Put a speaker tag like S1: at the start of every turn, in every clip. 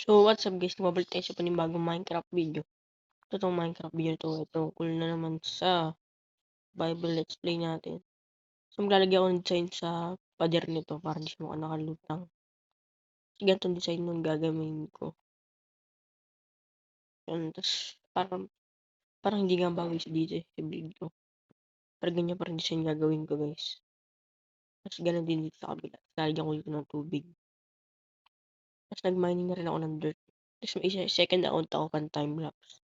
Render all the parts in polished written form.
S1: So, what's up guys? Nagbabalik tayo sa panibagong Minecraft video. Itong Minecraft video to, tungkol na naman sa Bible Let's Play natin. So, maglalagay ako ng design sa pader nito para di siya mukha nakalutang. So, ganitong design nung gagawin ko. Yan, tapos parang hindi nga bagay sa dito sa video. Pero ganyan parang design gagawin ko guys. Tapos ganun din dito sa kabila. Lalagyan ko dito ng tubig. Tapos nag-mining na rin ako ng dirt. Tapos may second account ako kan timelapse.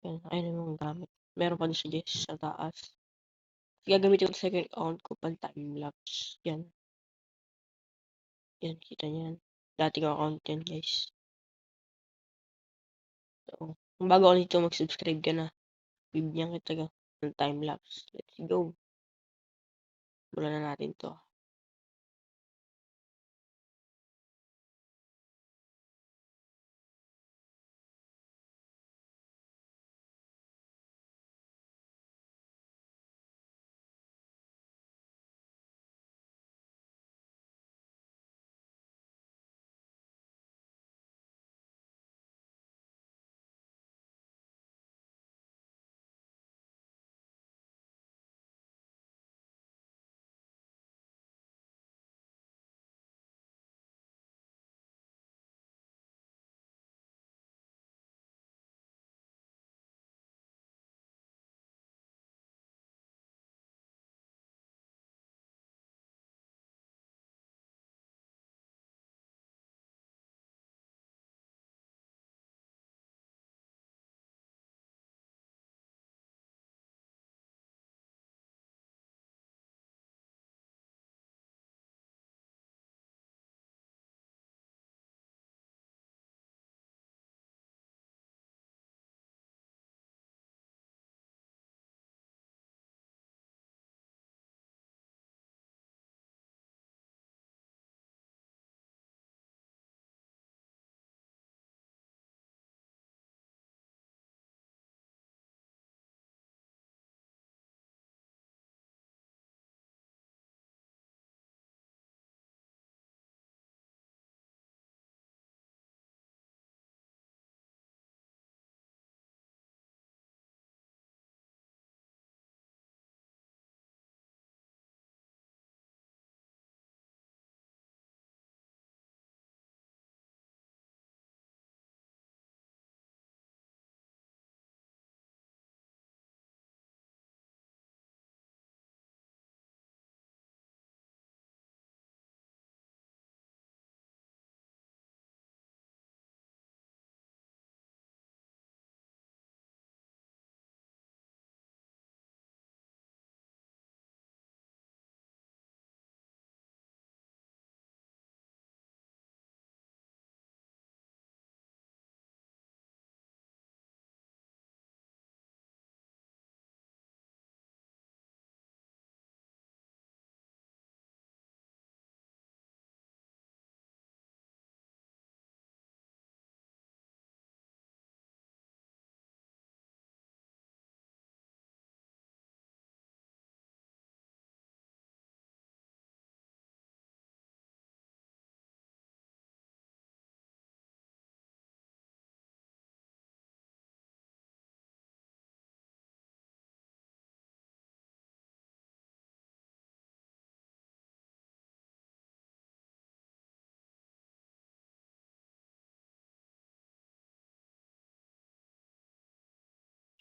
S1: Yan, ayun yung gamit. Meron pa din sa Jess sa taas. Gagamitin ko sa second account ko pang time-lapse. Yan. Yan, kita niyan. Dating account yan, guys. So, kung bago ako nito, mag-subscribe ka na. Bibigyan kita ng time-lapse. Let's go. Mula na natin to.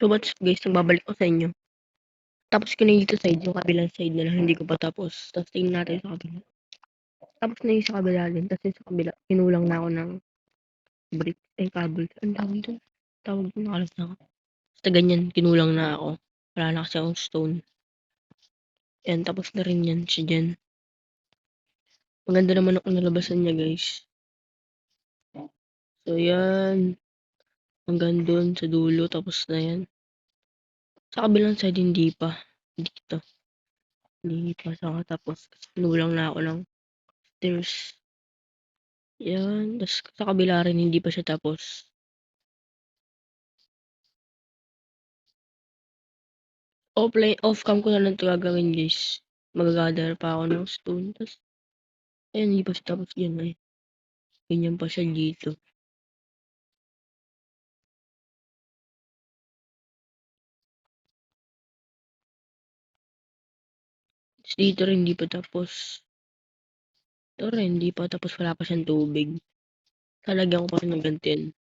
S1: So, what's up guys? Nagbabalik ko sa inyo. Tapos ko na yung dito side, yung kabilang side na lang. Hindi ko pa tapos. Tapos tingnan natin sa kabila. Tapos na yung sa kabila din. Tapos yung sa kabila, kinulang na ako ng brick. Cable. Ang tawag doon. Tawag doon, nakalas na ako. Basta ganyan, kinulang na ako. Wala na kasi akong stone. Yan, tapos na rin yan siya dyan. Maganda naman ako nalabasan niya, guys. So, yan. Hanggang doon sa dulo, tapos na yan. Sa kabilang side, hindi pa. Dito. Hindi pa sa tapos. Kasi pinulang na ako ng stairs. Yan. Tapos sa kabila rin, hindi pa siya tapos. Off-cam ko na lang ito gagawin, guys. Mag-gather pa ako ng stone. Tapos, ayun, hindi pa siya tapos yan, eh. Ganyan pa siya dito. Tas dito rin hindi pa tapos. Ito rin hindi pa tapos, wala pa siyang tubig. Lalagyan ko pa rin ng ganito.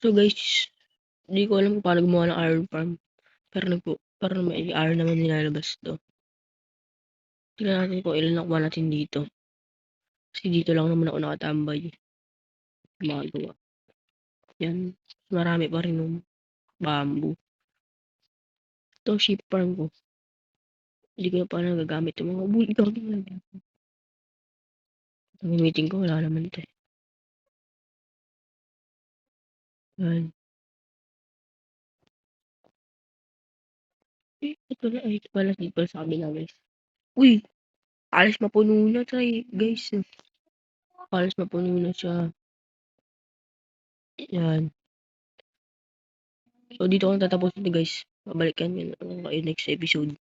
S1: So guys, di ko alam kung paano gumawa ng iron farm. Pero may iron naman nilalabas 'to. Tingnan natin kung ilan nakuha natin dito. Kasi dito lang naman ako nakatambay. Gumagawa. Yan, marami pa rin yung bamboo. Ito sheep farm ko. Hindi ko na pa nagagamit yung mga wood. Ang meeting ko wala naman ito. Yan. Ito pala dito sa kabila guys. Uy! Alis mapuno na guys. Alis mapuno na siya. Yan. So dito ko natatapusin ito guys. Babalikan yun next episode.